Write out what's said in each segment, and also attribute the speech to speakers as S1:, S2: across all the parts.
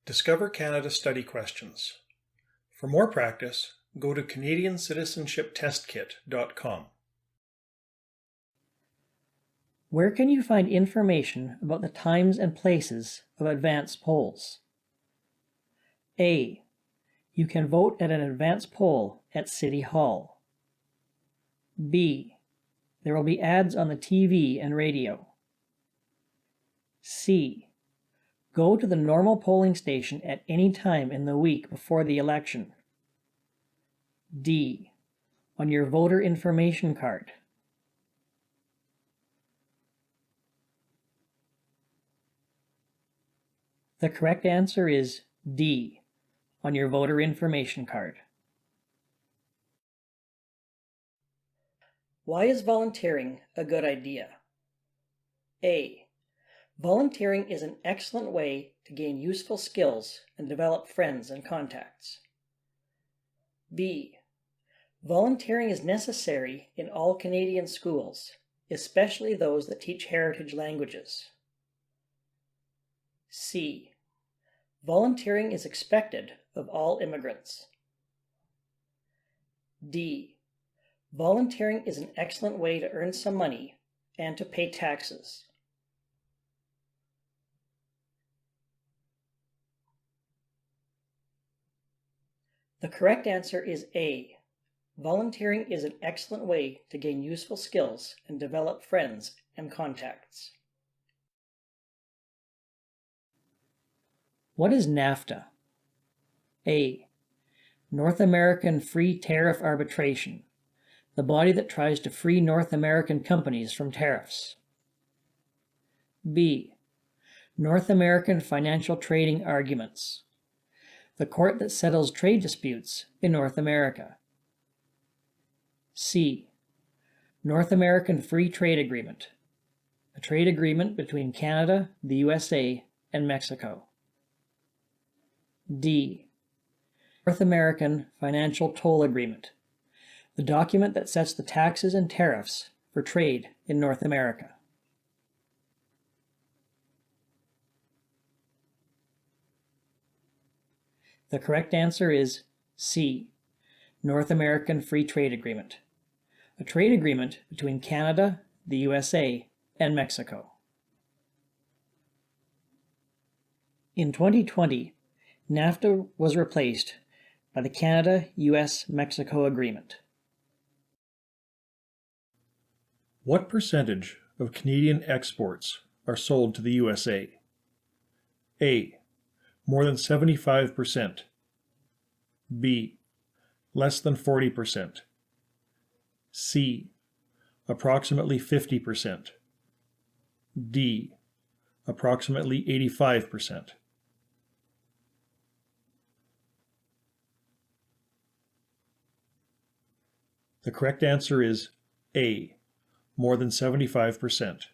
S1: Discover Canada Study Questions. For more practice, go to CanadianCitizenshipTestKit.com.
S2: Where can you find information about the times and places of advance polls? A. You can vote at an advance poll at City Hall. B. There will be ads on the TV and radio. C. Go to the normal polling station at any time in the week before the election. D. On your voter information card. The correct answer is D. On your voter information card. Why is volunteering a good idea? A. Volunteering is an excellent way to gain useful skills and develop friends and contacts. B. Volunteering is necessary in all Canadian schools, especially those that teach heritage languages. C. Volunteering is expected of all immigrants. D. Volunteering is an excellent way to earn some money and to pay taxes. The correct answer is A. Volunteering is an excellent way to gain useful skills and develop friends and contacts. What is NAFTA? A. North American Free Tariff Arbitration, the body that tries to free North American companies from tariffs. B. North American Financial Trading Arguments, the court that settles trade disputes in North America. C. North American Free Trade Agreement, a trade agreement between Canada, the USA, and Mexico. D. North American Financial Toll Agreement, the document that sets the taxes and tariffs for trade in North America. The correct answer is C. North American Free Trade Agreement, a trade agreement between Canada, the USA, and Mexico. In 2020, NAFTA was replaced by the Canada-US-Mexico Agreement.
S1: What percentage of Canadian exports are sold to the USA? A. More than 75%. B. Less than 40%. C. Approximately 50%. D. Approximately 85%. The correct answer is A. More than 75%.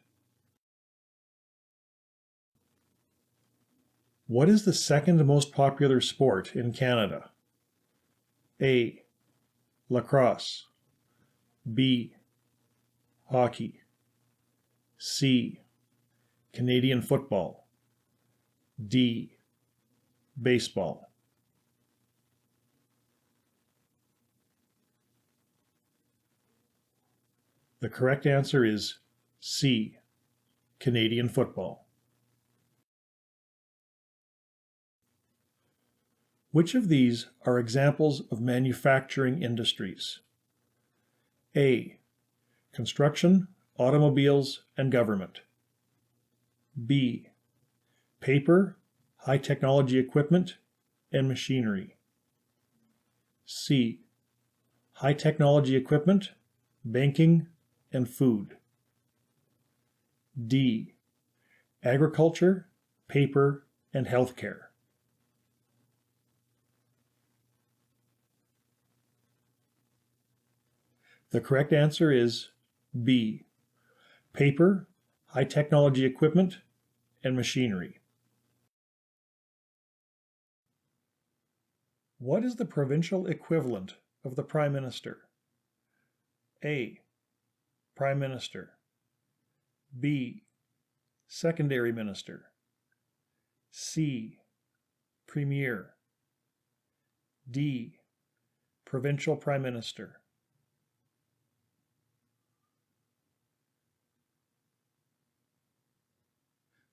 S1: What is the second most popular sport in Canada? A. Lacrosse. B. Hockey. C. Canadian football. D. Baseball. The correct answer is C. Canadian football. Which of these are examples of manufacturing industries? A. Construction, automobiles, and government. B. Paper, high technology equipment, and machinery. C. High technology equipment, banking, and food. D. Agriculture, paper, and healthcare. The correct answer is B. Paper, high technology equipment, and machinery. What is the provincial equivalent of the Prime Minister? A. Prime Minister. B. Secondary Minister. C. Premier. D. Provincial Prime Minister.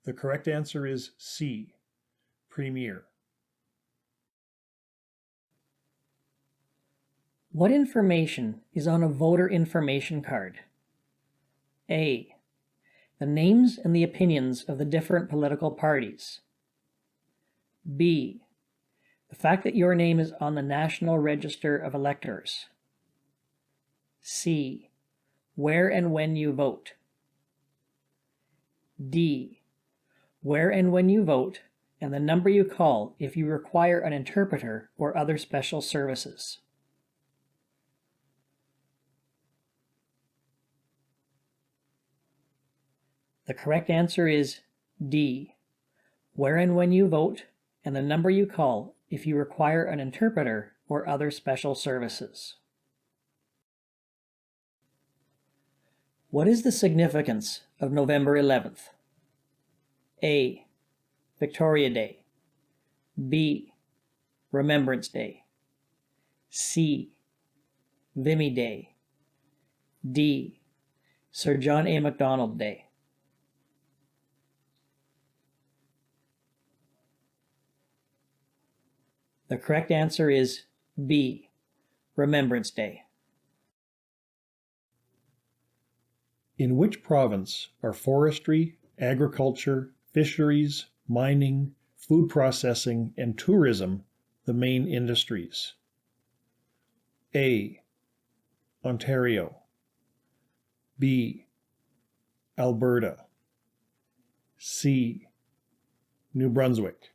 S1: The correct answer is C. Premier.
S2: What information is on a voter information card? A. The names and the opinions of the different political parties. B. The fact that your name is on the National Register of Electors. C. Where and when you vote. D. Where and when you vote, and the number you call if you require an interpreter or other special services. The correct answer is D. Where and when you vote, and the number you call if you require an interpreter or other special services. What is the significance of November 11th? A. Victoria Day. B. Remembrance Day. C. Vimy Day. D. Sir John A. Macdonald Day. The correct answer is B. Remembrance Day.
S1: In which province are forestry, agriculture, fisheries, mining, food processing, and tourism the main industries? A. Ontario. B. Alberta. C. New Brunswick.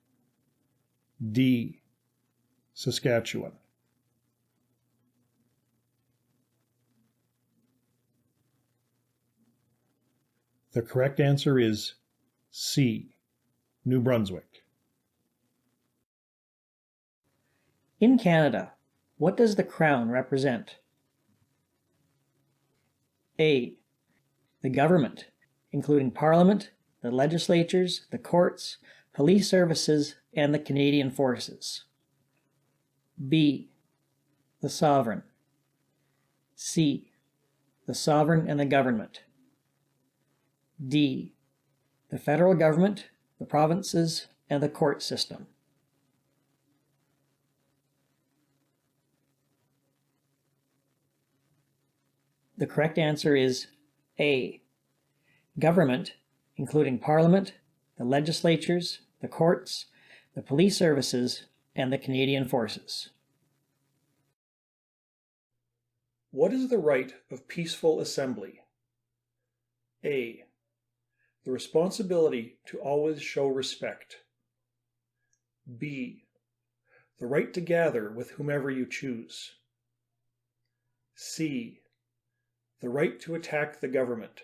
S1: D. Saskatchewan. The correct answer is C. New Brunswick.
S2: In Canada, what does the Crown represent? A. The government, including Parliament, the legislatures, the courts, police services, and the Canadian Forces. B. The sovereign. C. The sovereign and the government. D. The federal government, the provinces, and the court system. The correct answer is A. Government, including Parliament, the legislatures, the courts, the police services, and the Canadian Forces.
S1: What is the right of peaceful assembly? A. The responsibility to always show respect. B. The right to gather with whomever you choose. C. The right to attack the government.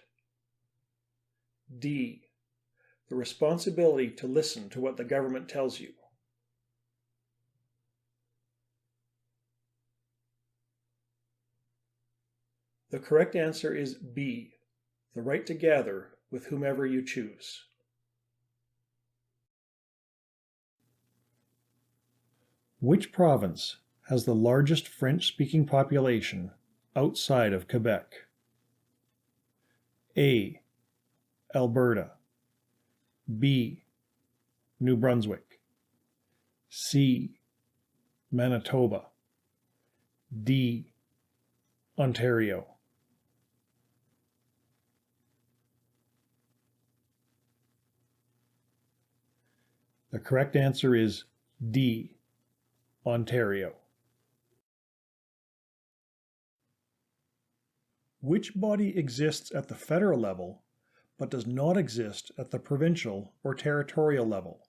S1: D. The responsibility to listen to what the government tells you. The correct answer is B. The right to gather with whomever you choose. Which province has the largest French-speaking population outside of Quebec? A. Alberta. B. New Brunswick. C. Manitoba. D. Ontario. The correct answer is D. Ontario. Which body exists at the federal level but does not exist at the provincial or territorial level?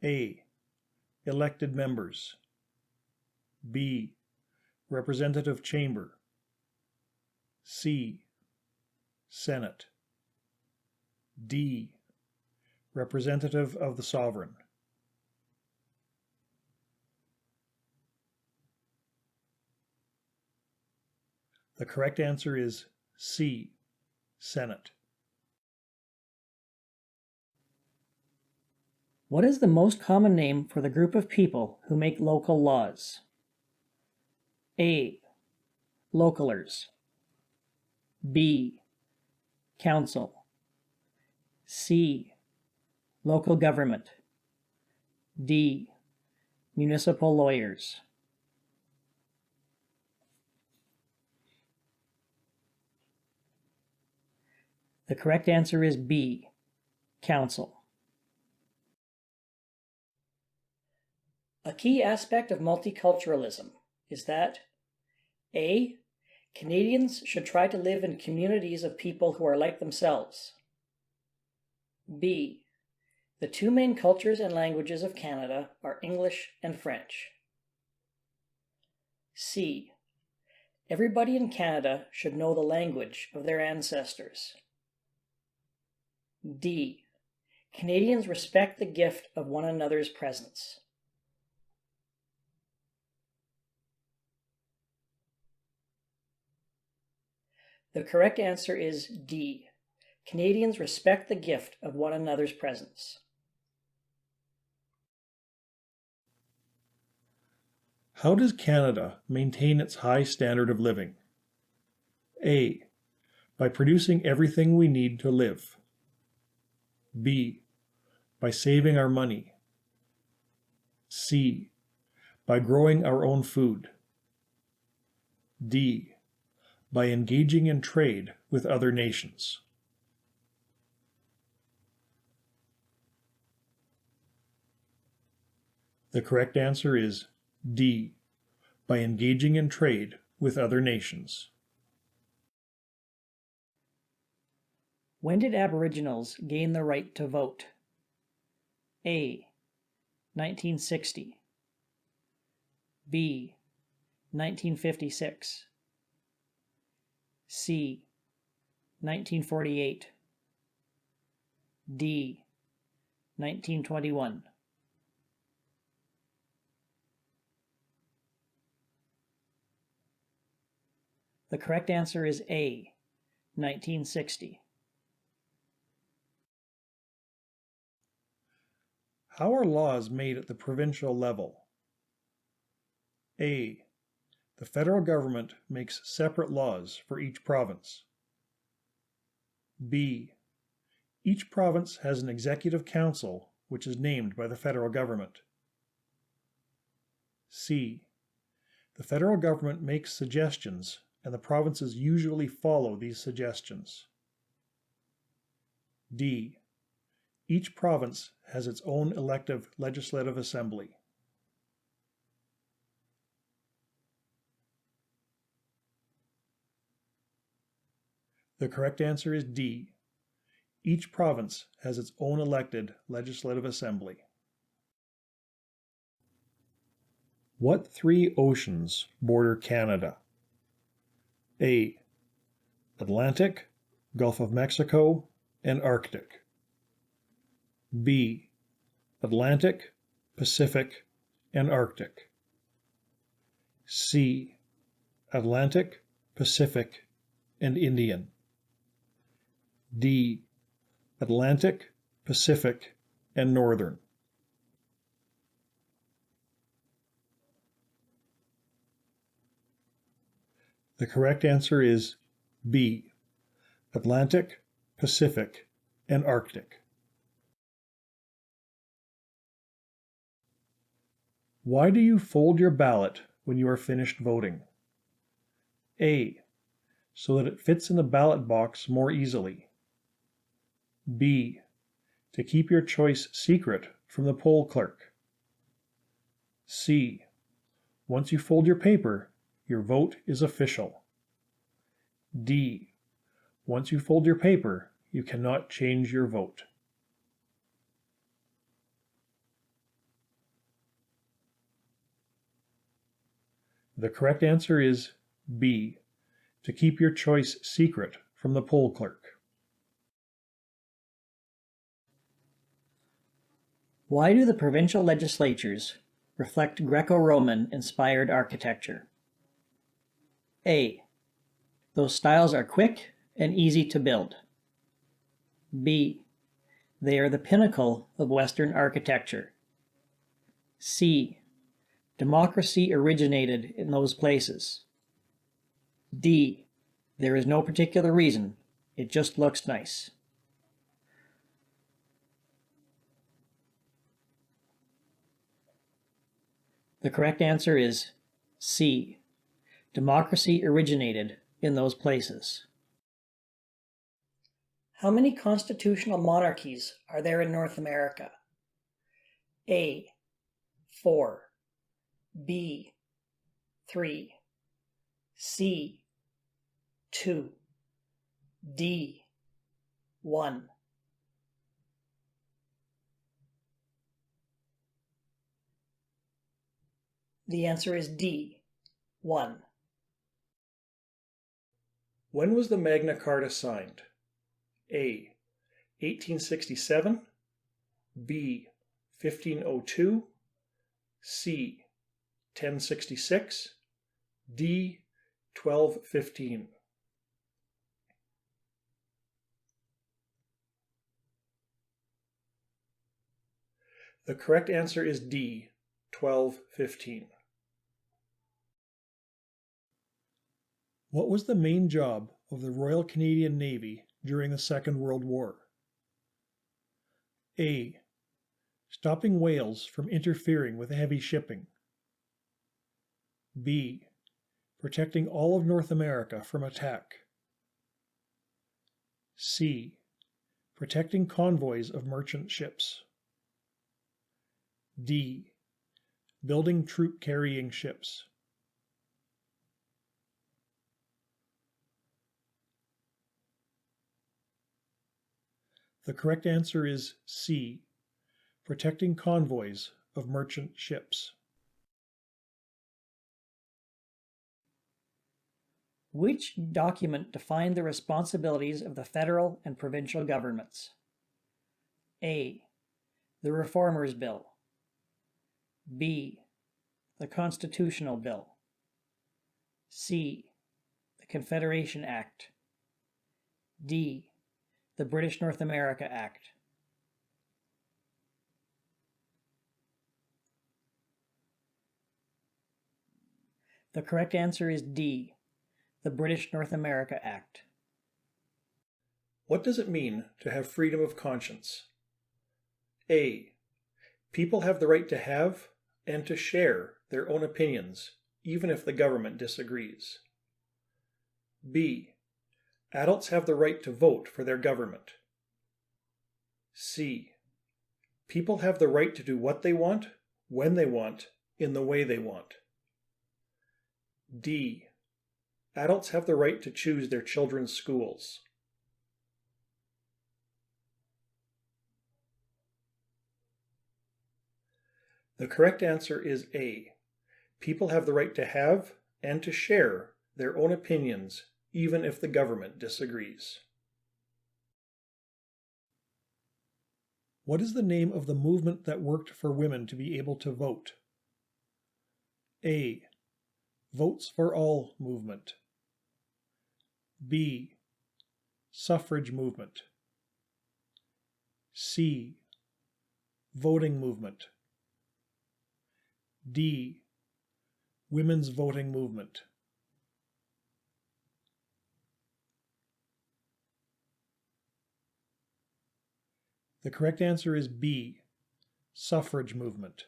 S1: A. Elected members. B. Representative Chamber. C. Senate. D. Representative of the Sovereign. The correct answer is C. Senate.
S2: What is the most common name for the group of people who make local laws? A. Localers. B. Council. C. Local government. D. Municipal lawyers. The correct answer is B. Council. A key aspect of multiculturalism is that A. Canadians should try to live in communities of people who are like themselves. B. The two main cultures and languages of Canada are English and French. C. Everybody in Canada should know the language of their ancestors. D. Canadians respect the gift of one another's presence. The correct answer is D. Canadians respect the gift of one another's presence.
S1: How does Canada maintain its high standard of living? A. By producing everything we need to live. B. By saving our money. C. By growing our own food. D. By engaging in trade with other nations. The correct answer is D. By engaging in trade with other nations.
S2: When did Aboriginals gain the right to vote? A. 1960. B. 1956. C. 1948. D. 1921. The correct answer is A. 1960.
S1: How are laws made at the provincial level? A. The federal government makes separate laws for each province. B. Each province has an executive council which is named by the federal government. C. The federal government makes suggestions and the provinces usually follow these suggestions. D. Each province has its own elective legislative assembly. The correct answer is D. Each province has its own elected legislative assembly. What three oceans border Canada? A. Atlantic, Gulf of Mexico, and Arctic. B. Atlantic, Pacific, and Arctic. C. Atlantic, Pacific, and Indian. D. Atlantic, Pacific, and Northern. The correct answer is B. Atlantic, Pacific, and Arctic. Why do you fold your ballot when you are finished voting? A. So that it fits in the ballot box more easily. B. To keep your choice secret from the poll clerk. C. Once you fold your paper, your vote is official. D. Once you fold your paper, you cannot change your vote. The correct answer is B. To keep your choice secret from the poll clerk.
S2: Why do the provincial legislatures reflect Greco-Roman inspired architecture? A. Those styles are quick and easy to build. B. They are the pinnacle of Western architecture. C. Democracy originated in those places. D. There is no particular reason. It just looks nice. The correct answer is C. Democracy originated in those places. How many constitutional monarchies are there in North America? A. 4. B. 3. C. 2. D. 1. The answer is D. 1.
S1: When was the Magna Carta signed? A. 1867, B. 1502, C. 1066, D. 1215. The correct answer is D. 1215. What was the main job of the Royal Canadian Navy during the Second World War? A. Stopping whales from interfering with heavy shipping. B. Protecting all of North America from attack. C. Protecting convoys of merchant ships. D. Building troop-carrying ships. The correct answer is C. Protecting convoys of merchant ships.
S2: Which document defined the responsibilities of the federal and provincial governments? A. The Reformers Bill. B. The Constitutional Bill. C. The Confederation Act. D. The British North America Act. The correct answer is D. The British North America Act.
S1: What does it mean to have freedom of conscience? A. People have the right to have and to share their own opinions, even if the government disagrees. B. Adults have the right to vote for their government. C. People have the right to do what they want, when they want, in the way they want. D. Adults have the right to choose their children's schools. The correct answer is A. People have the right to have and to share their own opinions, even if the government disagrees. What is the name of the movement that worked for women to be able to vote? A. Votes for All movement. B. Suffrage movement. C. Voting movement. D. Women's voting movement. The correct answer is B. Suffrage movement.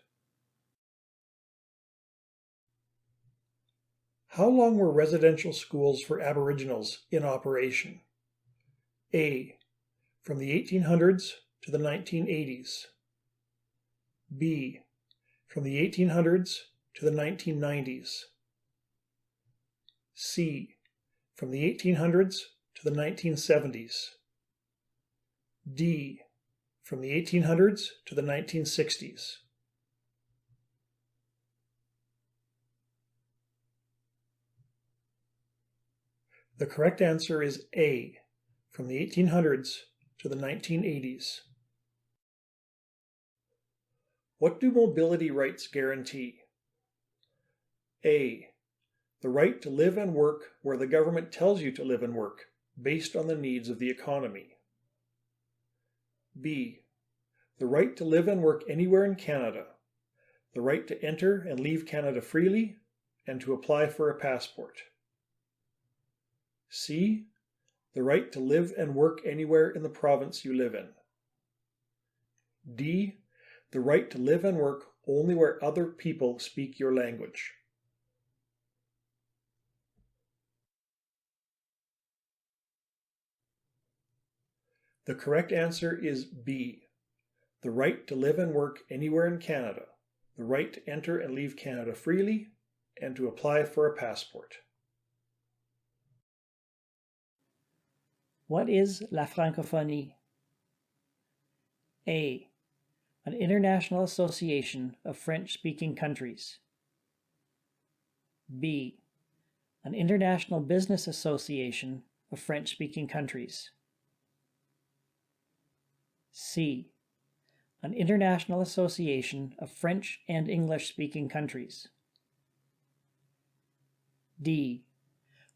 S1: How long were residential schools for Aboriginals in operation? A. From the 1800s to the 1980s. B. From the 1800s to the 1990s. C. From the 1800s to the 1970s. D. From the 1800s to the 1960s. The correct answer is A. From the 1800s to the 1980s. What do mobility rights guarantee? A. The right to live and work where the government tells you to live and work, based on the needs of the economy. B. the right to live and work anywhere in Canada, the right to enter and leave Canada freely, and to apply for a passport. C, the right to live and work anywhere in the province you live in. D, the right to live and work only where other people speak your language. The correct answer is B, the right to live and work anywhere in Canada, the right to enter and leave Canada freely, and to apply for a passport.
S2: What is la francophonie? A, an international association of French-speaking countries. B, an international business association of French-speaking countries. C, an international association of French and English-speaking countries. D,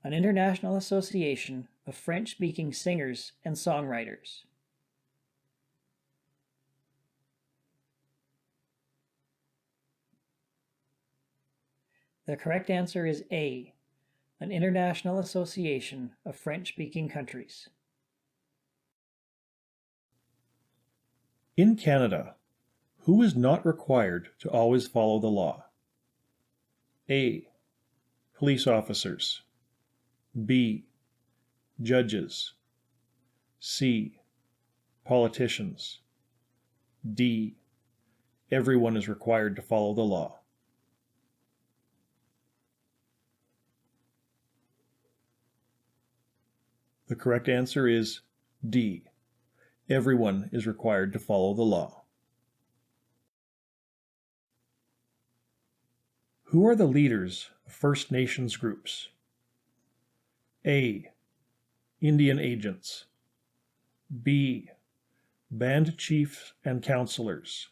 S2: an international association of French-speaking singers and songwriters. The correct answer is A, an international association of French-speaking countries.
S1: In Canada, who is not required to always follow the law? A, police officers. B, judges. C, politicians. D, everyone is required to follow the law. The correct answer is D, everyone is required to follow the law. Who are the leaders of First Nations groups? A, Indian agents. B, band chiefs and councillors.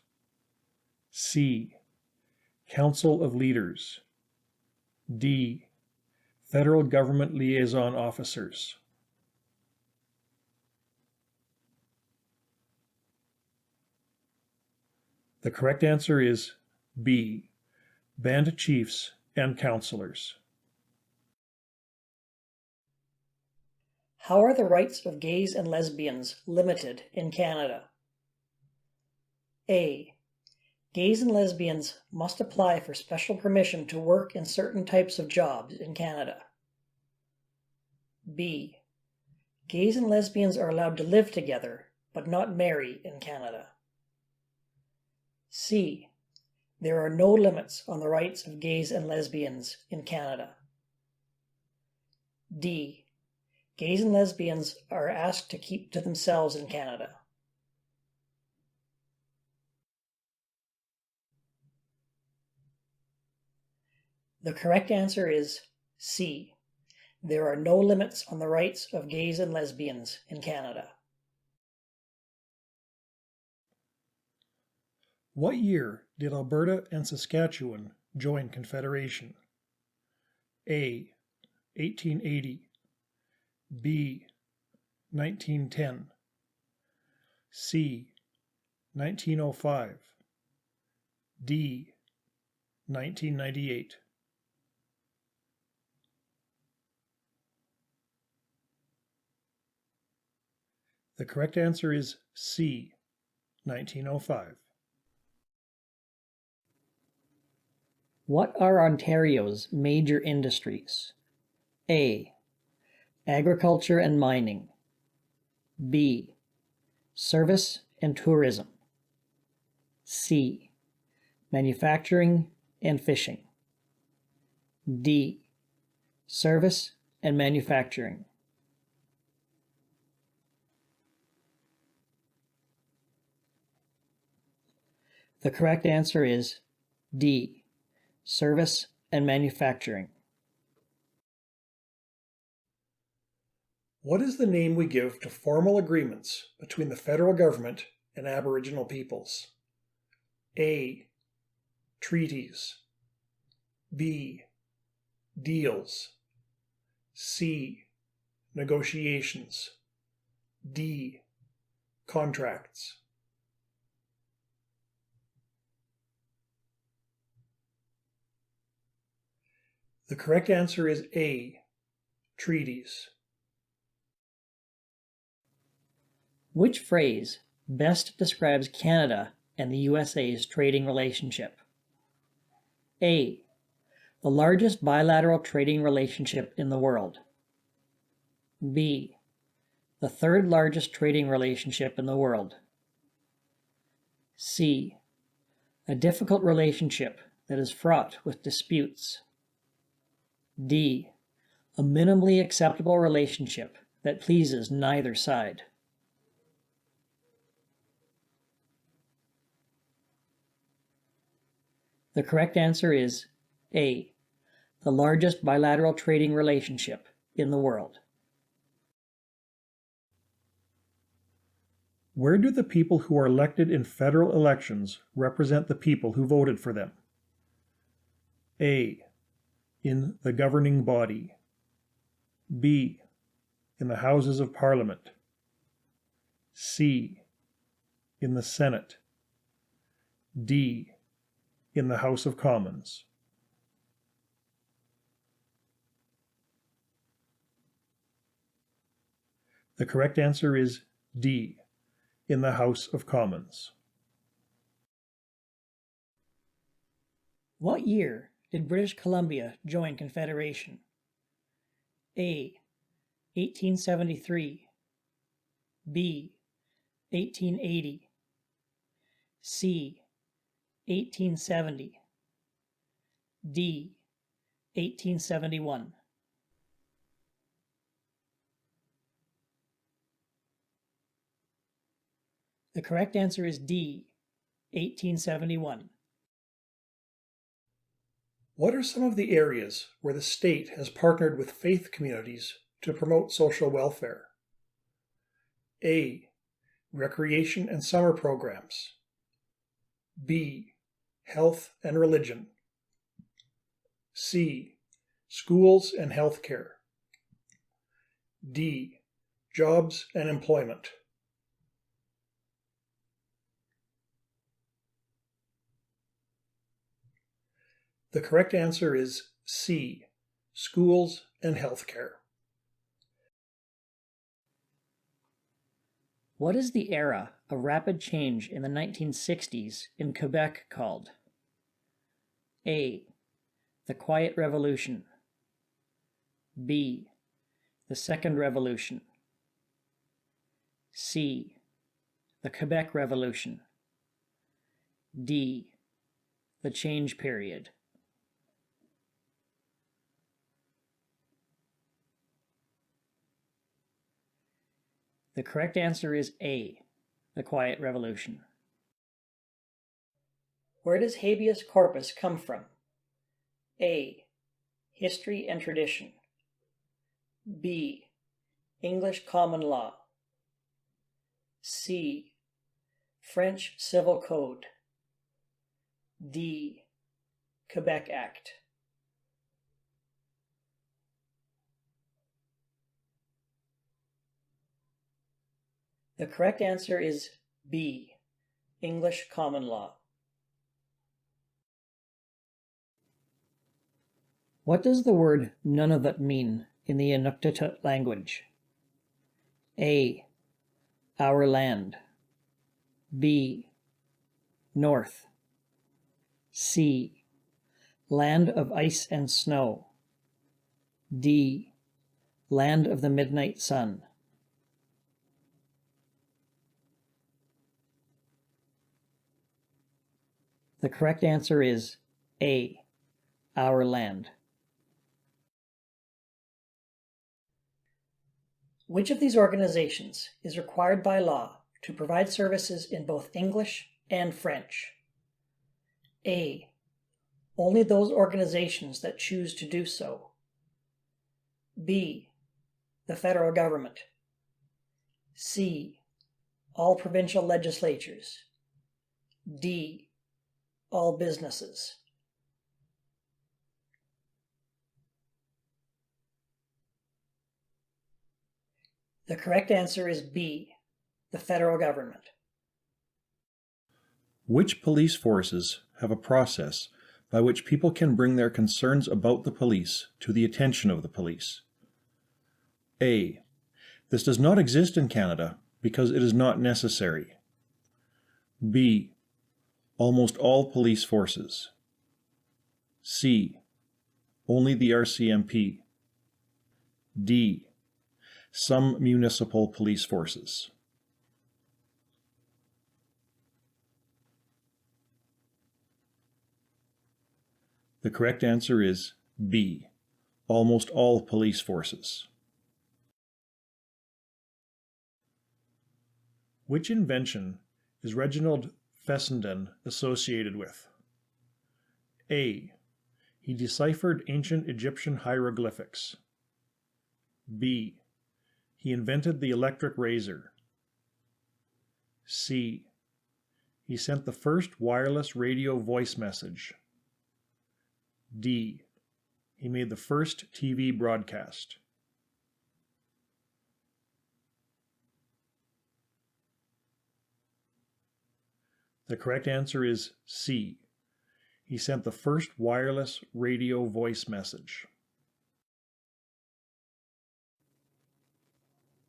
S1: C, council of leaders. D, federal government liaison officers. The correct answer is B, band chiefs and councillors.
S2: How are the rights of gays and lesbians limited in Canada? A, gays and lesbians must apply for special permission to work in certain types of jobs in Canada. B, gays and lesbians are allowed to live together, but not marry in Canada. C, there are no limits on the rights of gays and lesbians in Canada. D, gays and lesbians are asked to keep to themselves in Canada. The correct answer is C, there are no limits on the rights of gays and lesbians in Canada.
S1: What year did Alberta and Saskatchewan join Confederation? A, 1880. B, 1910. C, 1905. D, 1998. The correct answer is C, 1905.
S2: What are Ontario's major industries? A, agriculture and mining. B, service and tourism. C, manufacturing and fishing. D, service and manufacturing. The correct answer is D, service and manufacturing.
S1: What is the name we give to formal agreements between the federal government and Aboriginal peoples? A, treaties. B, deals. C, negotiations. D, contracts. The correct answer is A, treaties.
S2: Which phrase best describes Canada and the USA's trading relationship? A. The largest bilateral trading relationship in the world. B. The third largest trading relationship in the world. C. A difficult relationship that is fraught with disputes. D. A minimally acceptable relationship that pleases neither side. The correct answer is A. The largest bilateral trading relationship in the world.
S1: Where do the people who are elected in federal elections represent the people who voted for them? A. In the governing body. B. In the Houses of Parliament. C. In the Senate. D. In the House of Commons. The correct answer is D. In the House of Commons.
S2: What year did British Columbia join Confederation? A. 1873. B. 1880. C. 1870. D. 1871. The correct answer is D. 1871.
S1: What are some of the areas where the state has partnered with faith communities to promote social welfare? A. Recreation and summer programs. B. Health and religion. C. Schools and healthcare. D. Jobs and employment. The correct answer is C. Schools and healthcare.
S2: What is the era of rapid change in the 1960s in Quebec called? A. The Quiet Revolution. B. The Second Revolution. C. The Quebec Revolution. D. The Change Period. The correct answer is A. The Quiet Revolution. Where does habeas corpus come from? A. History and tradition. B. English common law. C. French civil code. D. Quebec Act. The correct answer is B. English common law. What does the word Nunavut mean in the Inuktitut language? A. Our land. B. North. C. Land of ice and snow. D. Land of the midnight sun. The correct answer is A. Our land. Which of these organizations is required by law to provide services in both English and French? A. Only those organizations that choose to do so. B. The federal government. C. All provincial legislatures. D. All businesses. The correct answer is B. The federal government.
S1: Which police forces have a process by which people can bring their concerns about the police to the attention of the police. A. This does not exist in Canada because it is not necessary. B. Almost all police forces. C. Only the RCMP. D. Some municipal police forces. The correct answer is B. Almost all police forces. Which invention is Reginald Fessenden associated with? A. He deciphered ancient Egyptian hieroglyphics. B. He invented the electric razor. C. He sent the first wireless radio voice message. D. He made the first TV broadcast. The correct answer is C. He sent the first wireless radio voice message.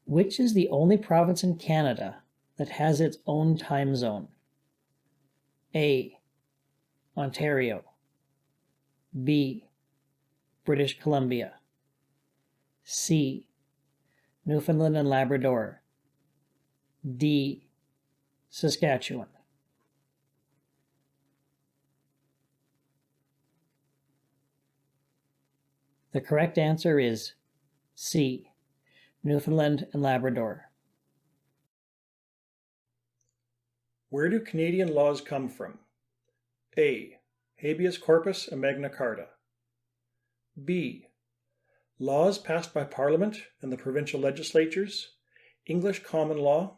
S2: Which is the only province in Canada that has its own time zone? A. Ontario. B. British Columbia. C. Newfoundland and Labrador. D. Saskatchewan. The correct answer is C. Newfoundland and Labrador.
S1: Where do Canadian laws come from? A. Habeas corpus and Magna Carta. B. Laws passed by Parliament and the provincial legislatures, English common law,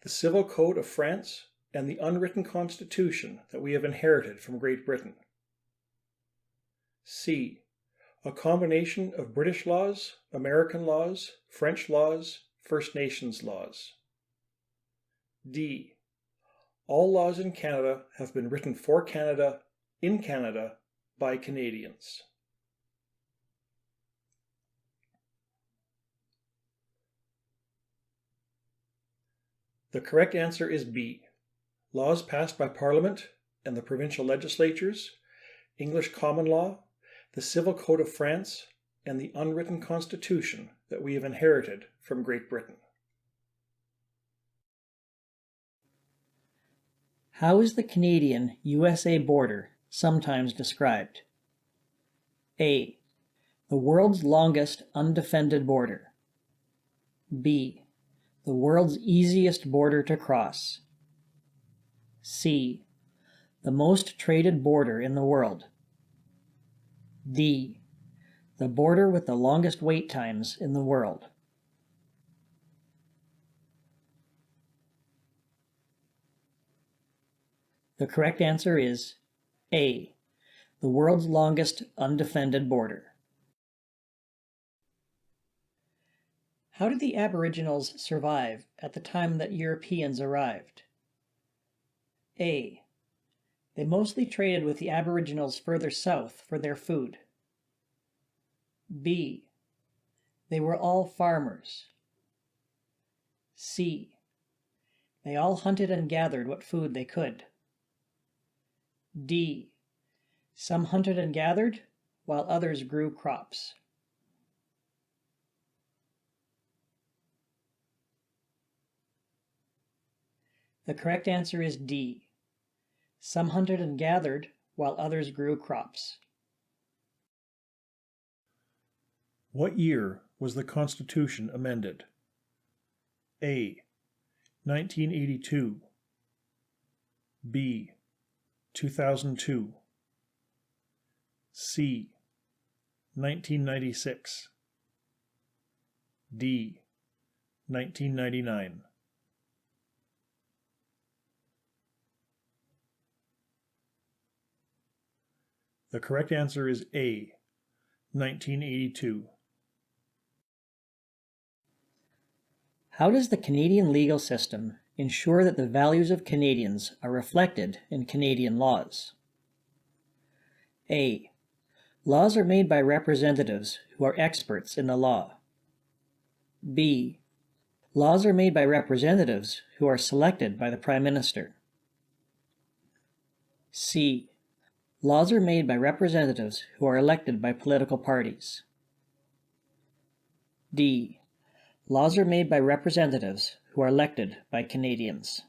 S1: the Civil Code of France, and the unwritten constitution that we have inherited from Great Britain. C. A combination of British laws, American laws, French laws, First Nations laws. D. All laws in Canada have been written for Canada, in Canada, by Canadians. The correct answer is B. Laws passed by Parliament and the provincial legislatures, English common law, the Civil Code of France, and the unwritten constitution that we have inherited from Great Britain.
S2: How is the Canadian-USA border sometimes described? A. The world's longest undefended border. B. The world's easiest border to cross. C. The most traded border in the world. D. The border with the longest wait times in the world. The correct answer is A. The world's longest undefended border. How did the Aboriginals survive at the time that Europeans arrived? A. They mostly traded with the Aboriginals further south for their food. B. They were all farmers. C. They all hunted and gathered what food they could. D. Some hunted and gathered, while others grew crops. The correct answer is D. Some hunted and gathered, while others grew crops.
S1: What year was the Constitution amended? A. 1982. B. 2002. C. 1996. D. 1999. The correct answer is A. 1982.
S2: How does the Canadian legal system ensure that the values of Canadians are reflected in Canadian laws? A. Laws are made by representatives who are experts in the law. B. Laws are made by representatives who are selected by the Prime Minister. C. Laws are made by representatives who are elected by political parties. D. Laws are made by representatives who are elected by Canadians.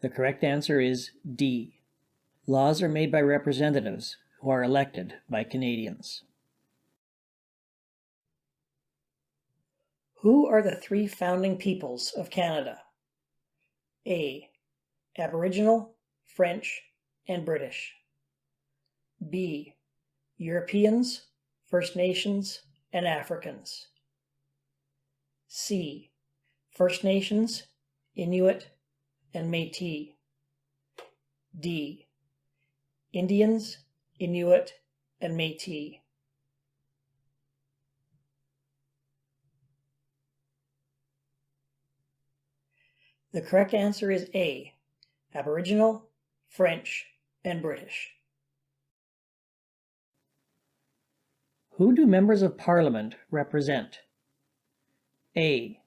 S2: The correct answer is D. Laws are made by representatives who are elected by Canadians. Who are the three founding peoples of Canada? A. Aboriginal, French, and British. B. Europeans, First Nations, and Africans. C. First Nations, Inuit, and Métis. D. Indians, Inuit, and Métis. The correct answer is A. Aboriginal, French, and British. Who do members of Parliament represent? A.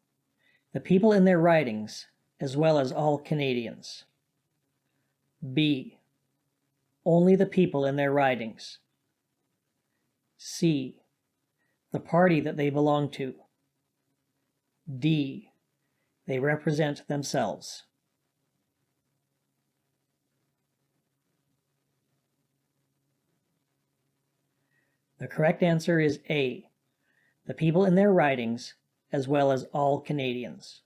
S2: The people in their ridings, as well as all Canadians. B. Only the people in their ridings. C. The party that they belong to. D. They represent themselves. The correct answer is A. The people in their ridings, as well as all Canadians.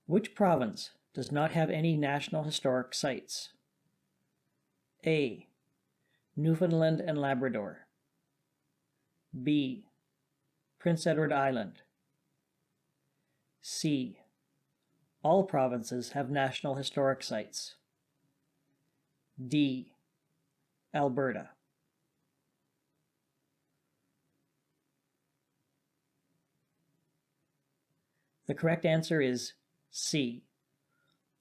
S2: Which province does not have any National Historic Sites? A. Newfoundland and Labrador. B. Prince Edward Island. C. All provinces have National Historic Sites. D. Alberta. The correct answer is C.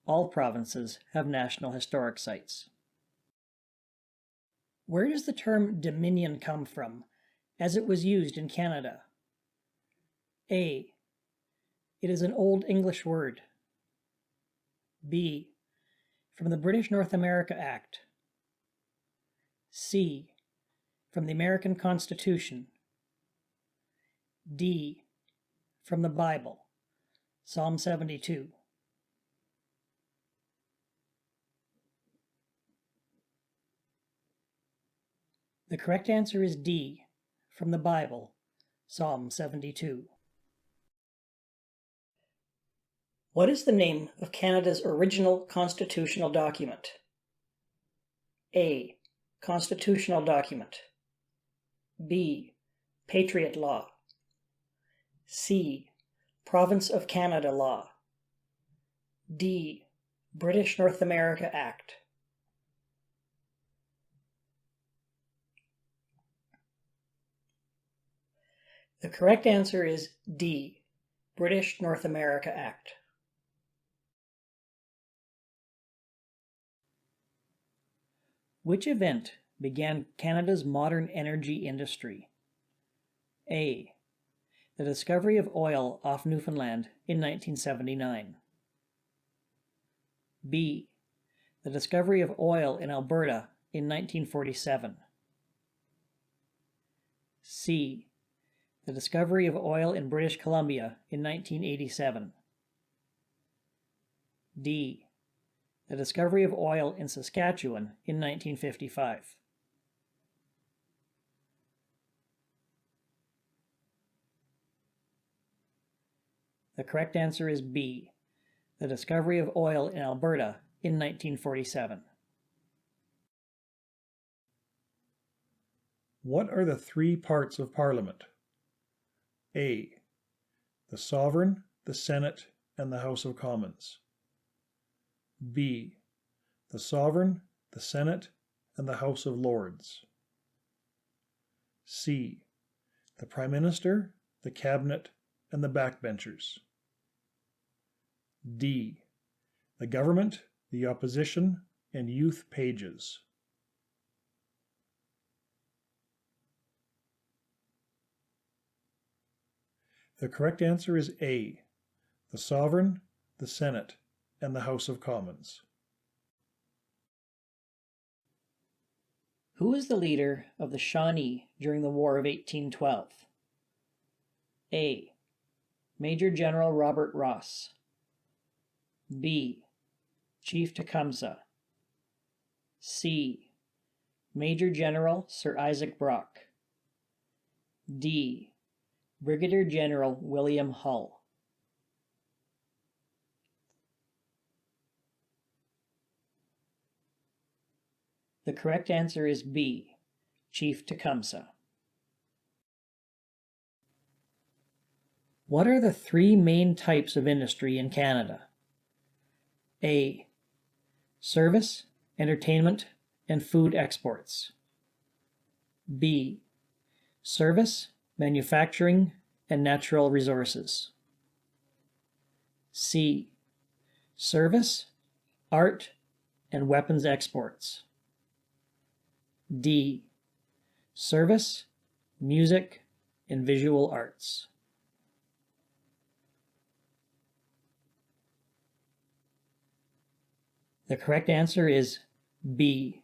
S2: All provinces have National Historic Sites. Where does the term Dominion come from, as it was used in Canada? A. It is an Old English word. B. From the British North America Act. C. From the American Constitution. D. From the Bible, Psalm 72. The correct answer is D. From the Bible, Psalm 72. What is the name of Canada's original constitutional document? A. Constitutional document. B. Patriot Law. C. Province of Canada Law. D. British North America Act. The correct answer is D. British North America Act. Which event began Canada's modern energy industry? A. The discovery of oil off Newfoundland in 1979. B. The discovery of oil in Alberta in 1947. C. The discovery of oil in British Columbia in 1987. D. The discovery of oil in Saskatchewan in 1955. The correct answer is B. The discovery of oil in Alberta in 1947.
S1: What are the three parts of Parliament? A. The Sovereign, the Senate, and the House of Commons. B. The Sovereign, the Senate, and the House of Lords. C. The Prime Minister, the Cabinet, and the backbenchers. D. The government, the opposition, and youth pages. The correct answer is A. The Sovereign, the Senate, and the House of Commons.
S2: Who was the leader of the Shawnee during the War of 1812? A. Major General Robert Ross. B. Chief Tecumseh. C. Major General Sir Isaac Brock. D. Brigadier General William Hull. The correct answer is B. Chief Tecumseh. What are the three main types of industry in Canada? A. Service, entertainment, and food exports. B. Service, manufacturing, and natural resources. C. Service, art, and weapons exports. D. Service, music, and visual arts. The correct answer is B.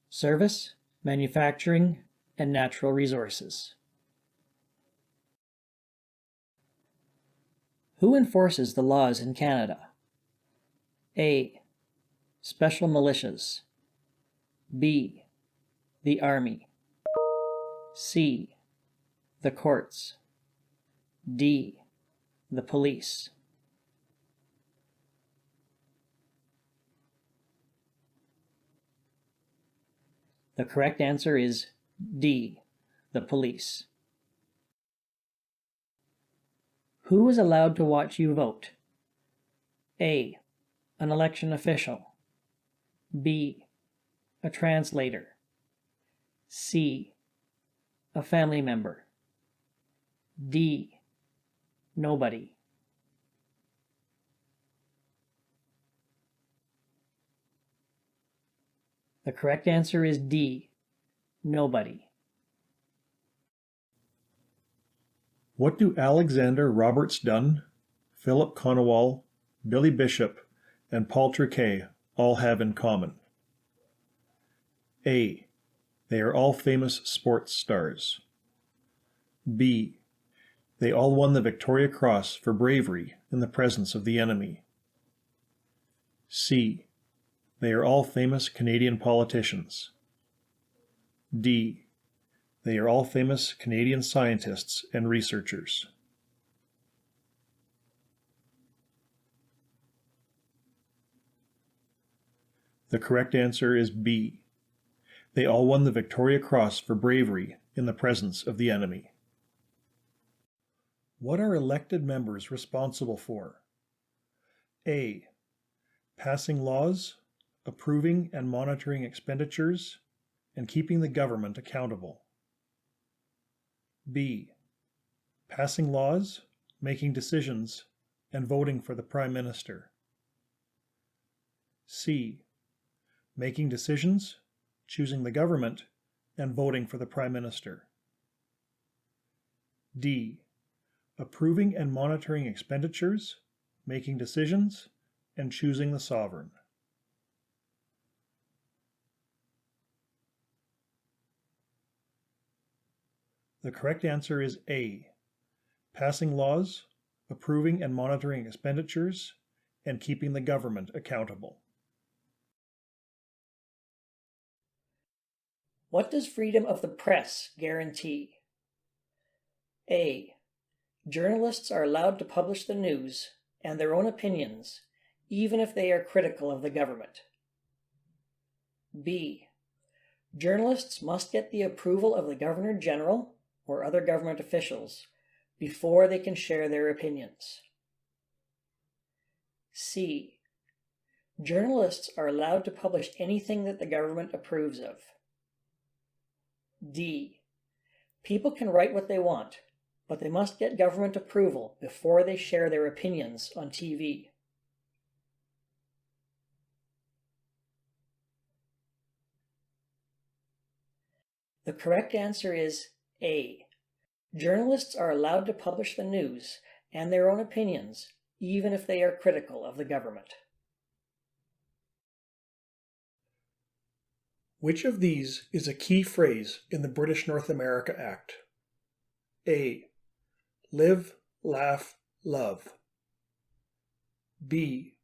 S2: Service, manufacturing, and natural resources. Who enforces the laws in Canada? A. Special militias. B. The Army. C. The courts. D. The police. The correct answer is D. The police. Who is allowed to watch you vote? A. An election official. B. A translator. C. A family member. D. Nobody. The correct answer is D. Nobody.
S1: What do Alexander Roberts Dunn, Philip Conowall, Billy Bishop, and Paul Triquet all have in common? A. They are all famous sports stars. B. They all won the Victoria Cross for bravery in the presence of the enemy. C. They are all famous Canadian politicians. D. They are all famous Canadian scientists and researchers. The correct answer is B. They all won the Victoria Cross for bravery in the presence of the enemy. What are elected members responsible for? A. Passing laws, approving and monitoring expenditures, and keeping the government accountable. B. Passing laws, making decisions, and voting for the Prime Minister. C. Making decisions, choosing the government, and voting for the Prime Minister. D. Approving and monitoring expenditures, making decisions, and choosing the sovereign. The correct answer is A. Passing laws, approving and monitoring expenditures, and keeping the government accountable.
S2: What does freedom of the press guarantee? A. Journalists are allowed to publish the news and their own opinions, even if they are critical of the government. B. Journalists must get the approval of the Governor General or other government officials before they can share their opinions. C. Journalists are allowed to publish anything that the government approves of. D. People can write what they want, but they must get government approval before they share their opinions on TV. The correct answer is A. Journalists are allowed to publish the news and their own opinions, even if they are critical of the government.
S1: Which of these is a key phrase in the British North America Act? A. Live, laugh, love. B.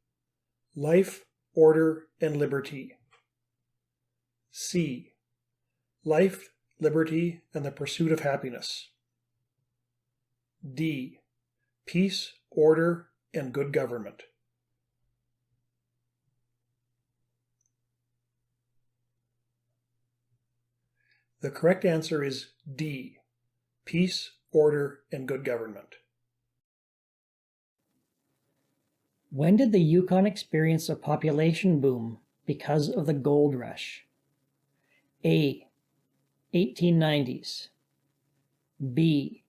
S1: Life, order, and liberty. C. Life, liberty, and the pursuit of happiness. D. Peace, order, and good government. The correct answer is D. Peace, order, and good government.
S2: When did the Yukon experience a population boom because of the gold rush? A. 1890s. B.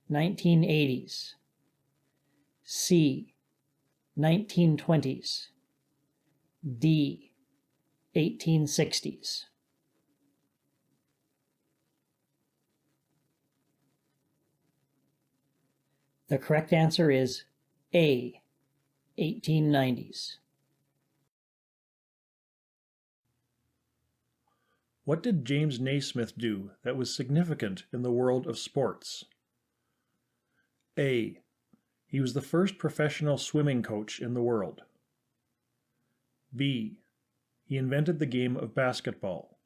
S2: 1980s. C. 1920s. D. 1860s. The correct answer is A. 1890s.
S1: What did James Naismith do that was significant in the world of sports? A. He was the first professional swimming coach in the world. B. He invented the game of basketball.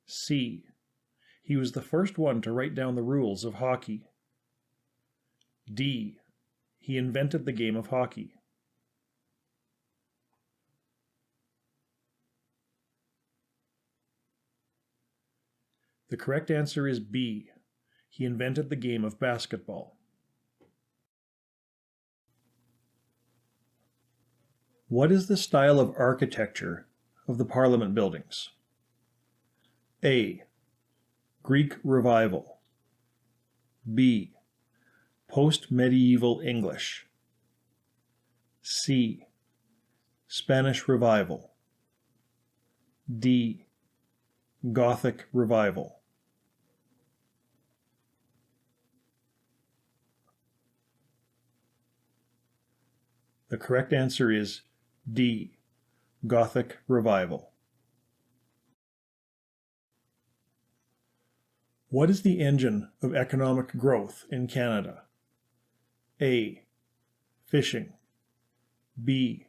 S1: C. He was the first one to write down the rules of hockey. D. He invented the game of hockey. The correct answer is B. He invented the game of basketball. What is the style of architecture of the Parliament buildings? A. Greek Revival. B. Post-medieval English. C. Spanish Revival. D. Gothic Revival. The correct answer is D. Gothic Revival. What is the engine of economic growth in Canada? A. Fishing. B.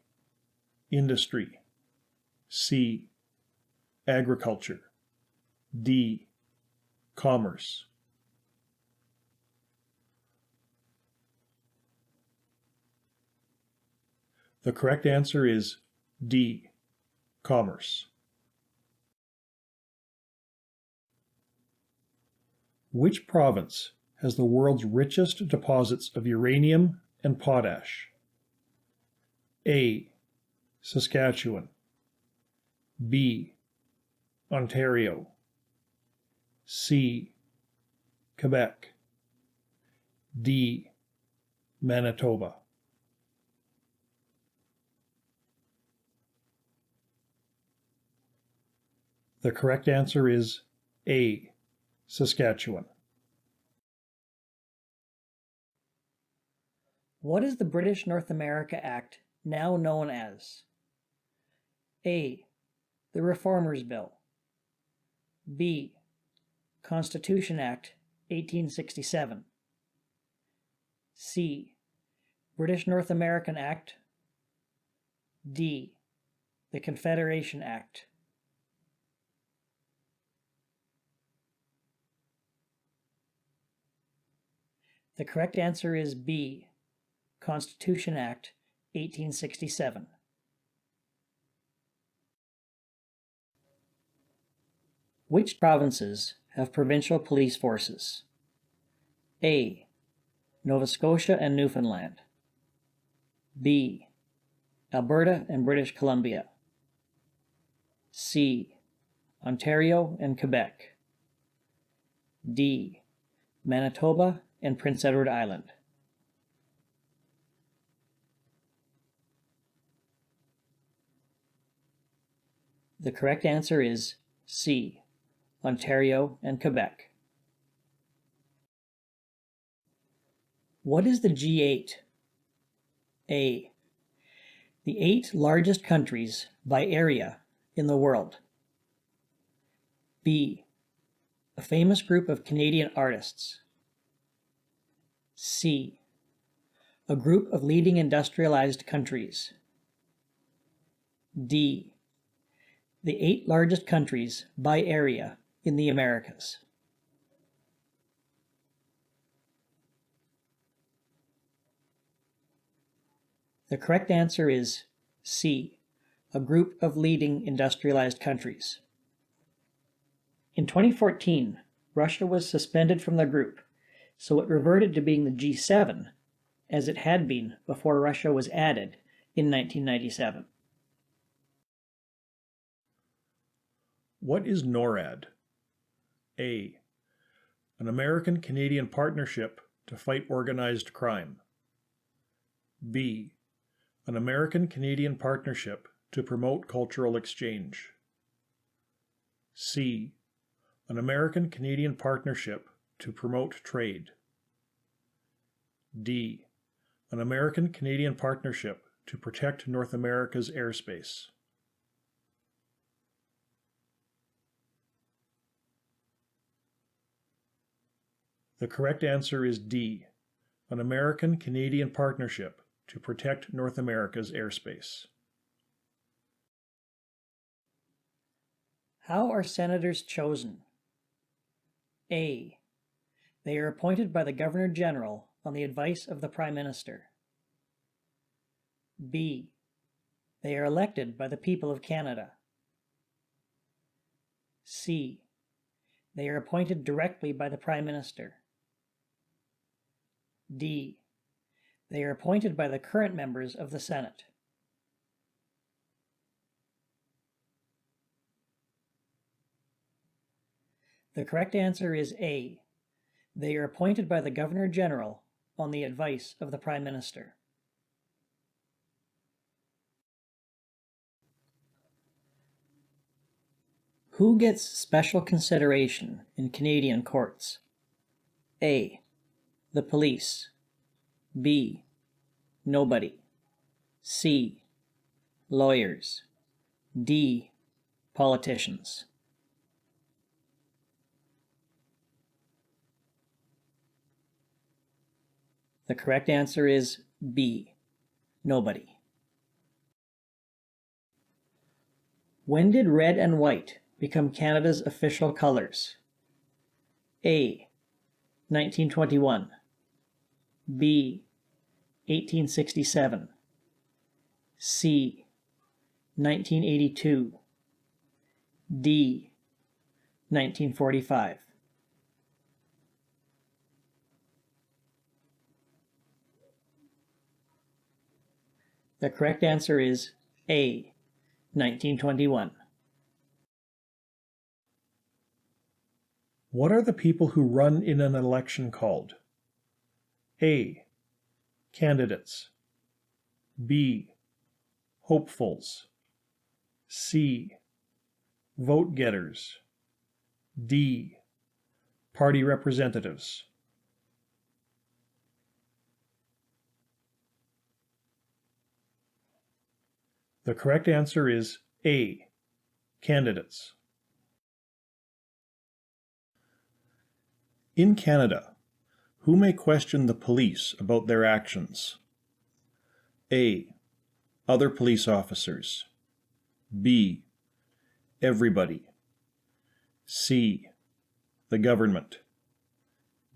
S1: Industry. C. Agriculture. D. Commerce. The correct answer is D. Commerce. Which province has the world's richest deposits of uranium and potash? A. Saskatchewan. B. Ontario. C. Quebec. D. Manitoba. The correct answer is A. Saskatchewan.
S2: What is the British North America Act now known as? A. The Reformers Bill. B. Constitution Act 1867. C. British North American Act. D. The Confederation Act. The correct answer is B. Constitution Act 1867. Which provinces have provincial police forces? A. Nova Scotia and Newfoundland. B. Alberta and British Columbia. C. Ontario and Quebec. D. Manitoba and Prince Edward Island. The correct answer is C. Ontario, and Quebec. What is the G8? A. The 8 largest countries by area in the world. B. A famous group of Canadian artists. C. A group of leading industrialized countries. D. The 8 largest countries by area in the Americas. The correct answer is C. A group of leading industrialized countries. In 2014, Russia was suspended from the group, so it reverted to being the G7, as it had been before Russia was added in 1997.
S1: What is NORAD? A. An American-Canadian partnership to fight organized crime. B. An American-Canadian partnership to promote cultural exchange. C. An American-Canadian partnership to promote trade. D. An American-Canadian partnership to protect North America's airspace. The correct answer is D. An American-Canadian partnership to protect North America's airspace.
S2: How are senators chosen? A. They are appointed by the Governor General on the advice of the Prime Minister. B. They are elected by the people of Canada. C. They are appointed directly by the Prime Minister. D. They are appointed by the current members of the Senate. The correct answer is A. They are appointed by the Governor General on the advice of the Prime Minister. Who gets special consideration in Canadian courts? A. The police. B. Nobody. C. Lawyers. D. Politicians. The correct answer is B. Nobody. When did red and white become Canada's official colors? A. 1921. B. 1867. C. 1982. D. 1945. The correct answer is A. 1921.
S1: What are the people who run in an election called? A. Candidates. B. Hopefuls. C. Vote getters. D. Party representatives. The correct answer is A. Candidates. In Canada, who may question the police about their actions? A. Other police officers. B. Everybody. C. The government.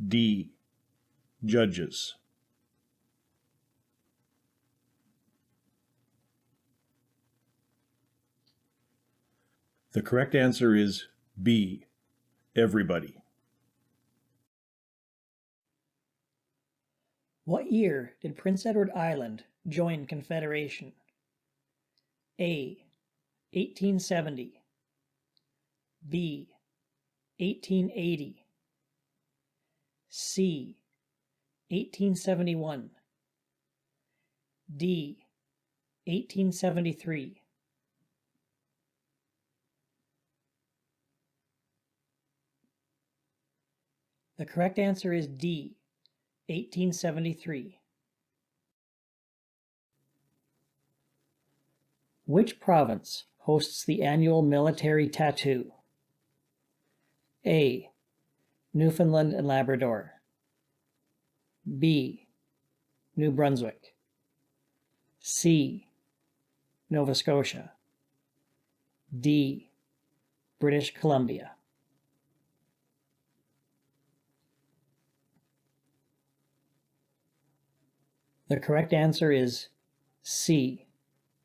S1: D. Judges. The correct answer is B. Everybody.
S2: What year did Prince Edward Island join Confederation? A. 1870. B. 1880. C. 1871. D. 1873. The correct answer is D, 1873. Which province hosts the annual military tattoo? A. Newfoundland and Labrador. B. New Brunswick. C. Nova Scotia. D. British Columbia. The correct answer is C.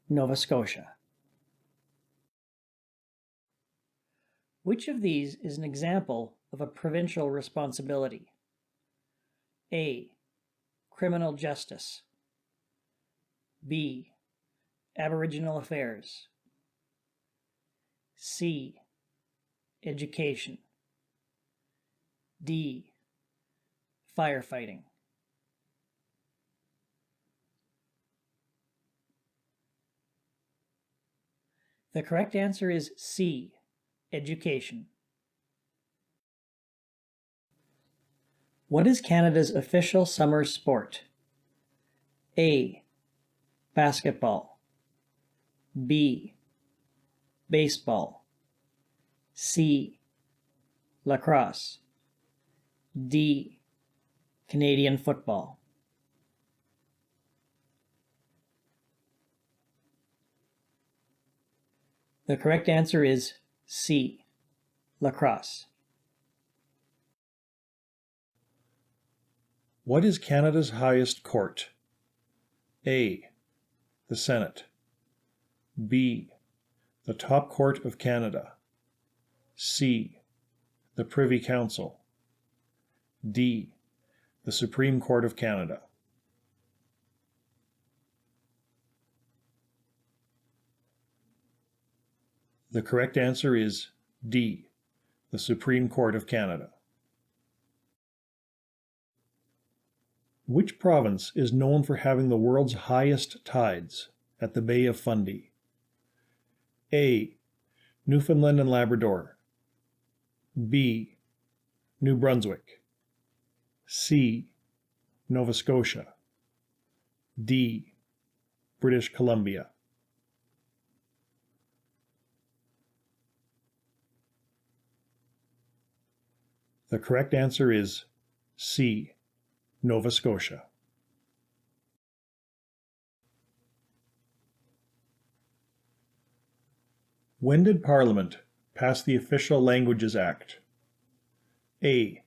S2: Nova Scotia. Which of these is an example of a provincial responsibility? A. Criminal justice. B. Aboriginal affairs. C. Education. D. Firefighting. The correct answer is C. Education. What is Canada's official summer sport? A. Basketball. B. Baseball. C. Lacrosse. D. Canadian football. The correct answer is C. Lacrosse.
S1: What is Canada's highest court? A. The Senate. B. The top court of Canada. C. The Privy Council. D. The Supreme Court of Canada. The correct answer is D. The Supreme Court of Canada. Which province is known for having the world's highest tides at the Bay of Fundy? A. Newfoundland and Labrador. B. New Brunswick. C. Nova Scotia. D. British Columbia. The correct answer is C. Nova Scotia. When did Parliament pass the Official Languages Act? A.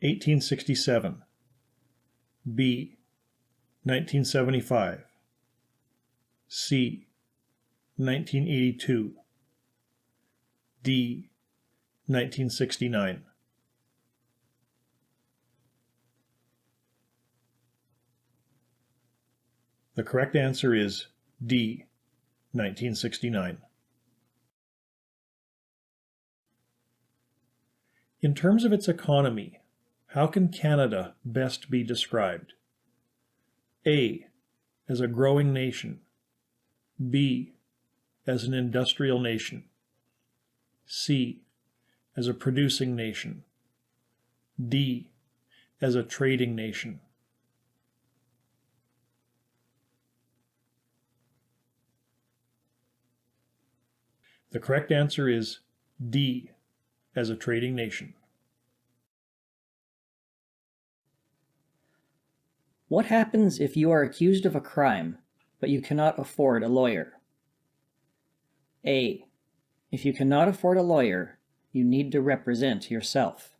S1: 1867. B. 1975. C. 1982. D. 1969. The correct answer is D. 1969. In terms of its economy, how can Canada best be described? A. As a growing nation. B. As an industrial nation. C. As a producing nation. D. As a trading nation. The correct answer is D. As a trading nation.
S2: What happens if you are accused of a crime, but you cannot afford a lawyer? A. If you cannot afford a lawyer, you need to represent yourself.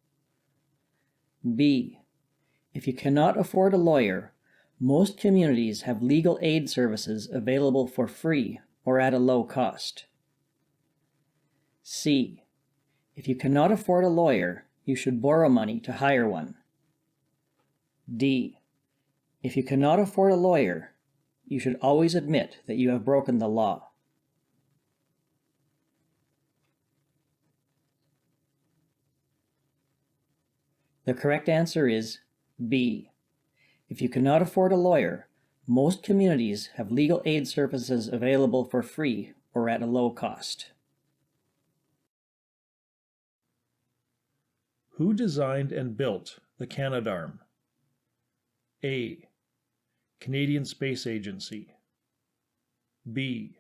S2: B. If you cannot afford a lawyer, most communities have legal aid services available for free or at a low cost. C. If you cannot afford a lawyer, you should borrow money to hire one. D. If you cannot afford a lawyer, you should always admit that you have broken the law. The correct answer is B. If you cannot afford a lawyer, most communities have legal aid services available for free or at a low cost.
S1: Who designed and built the Canadarm? A. Canadian Space Agency. B.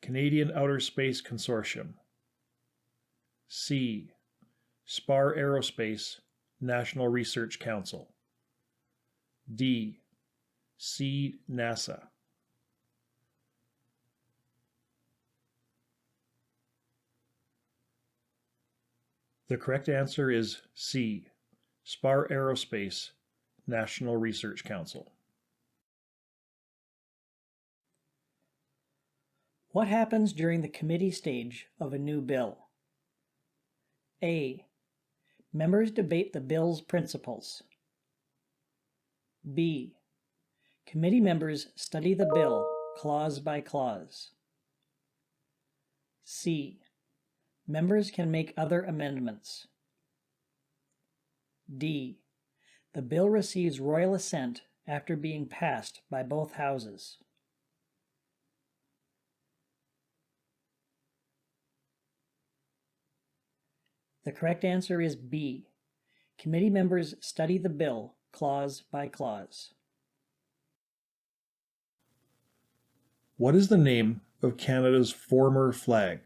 S1: Canadian Outer Space Consortium. C. Spar Aerospace National Research Council. D. C. NASA. The correct answer is C. Spar Aerospace National Research Council.
S2: What happens during the committee stage of a new bill? A. Members debate the bill's principles. B. Committee members study the bill clause by clause. C. Members can make other amendments. D. The bill receives royal assent after being passed by both houses. The correct answer is B. Committee members study the bill clause by clause.
S1: What is the name of Canada's former flag?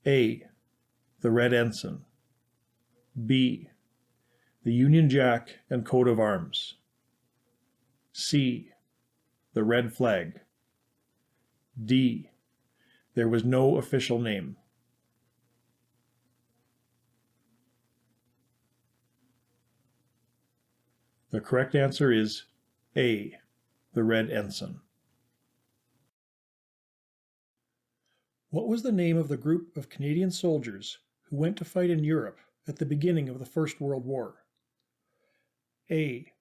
S1: A. The Red Ensign. B. The Union Jack and Coat of Arms. C. The Red Flag. D. There was no official name. The correct answer is A. The Red Ensign. What was the name of the group of Canadian soldiers who went to fight in Europe at the beginning of the First World War? A.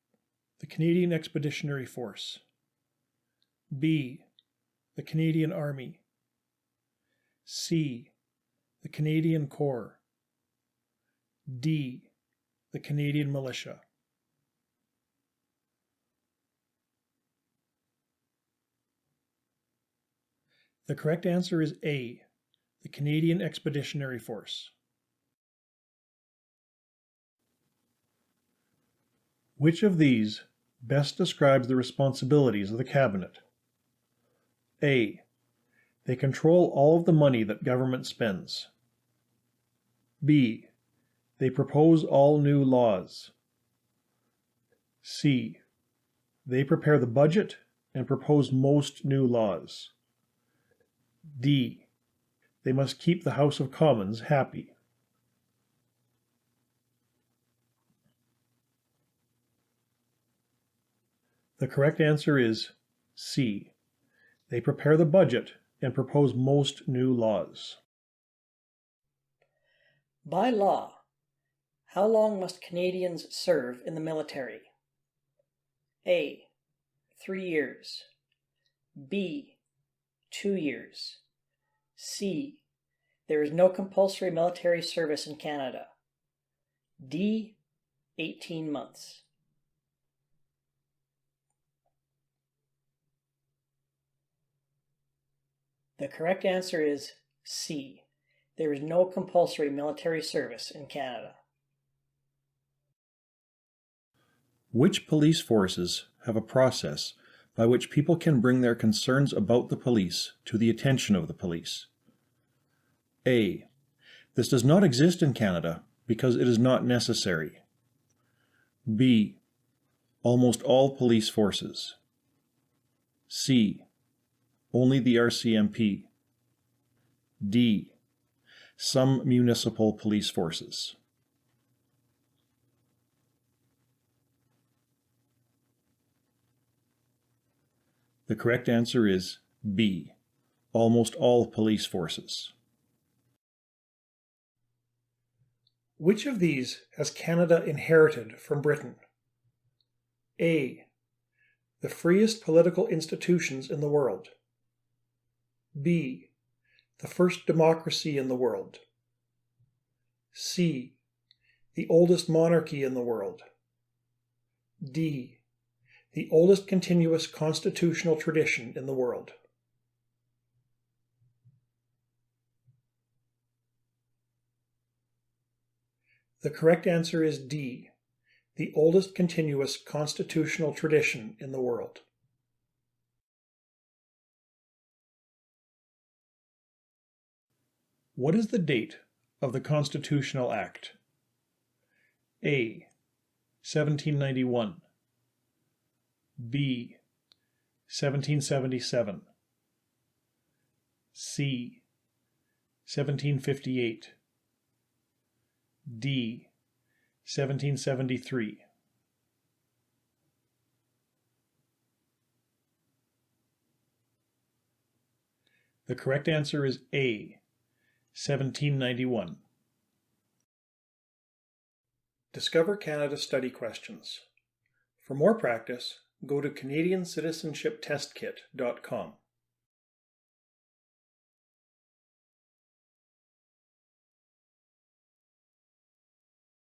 S1: The Canadian Expeditionary Force. B. The Canadian Army. C. The Canadian Corps. D. The Canadian Militia. The correct answer is A. The Canadian Expeditionary Force. Which of these best describes the responsibilities of the Cabinet? A. They control all of the money that government spends. B. They propose all new laws. C. They prepare the budget and propose most new laws. D. They must keep the House of Commons happy. The correct answer is C. They prepare the budget and propose most new laws.
S2: By law, how long must Canadians serve in the military? A. 3 years. B. 2 years. C. There is no compulsory military service in Canada. D. 18 months. The correct answer is C. There is no compulsory military service in Canada.
S1: Which police forces have a process by which people can bring their concerns about the police to the attention of the police? A. This does not exist in Canada because it is not necessary. B. Almost all police forces. C. Only the RCMP. D. Some municipal police forces. The correct answer is B. Almost all police forces. Which of these has Canada inherited from Britain? A. The freest political institutions in the world. B. The first democracy in the world. C. The oldest monarchy in the world. D. The oldest continuous constitutional tradition in the world. The correct answer is D, the oldest continuous constitutional tradition in the world. What is the date of the Constitutional Act? A. 1791, B. 1777, C. 1758, D. 1773. The correct answer is A. 1791. Discover Canada study questions. For more practice, go to CanadianCitizenshipTestKit.com.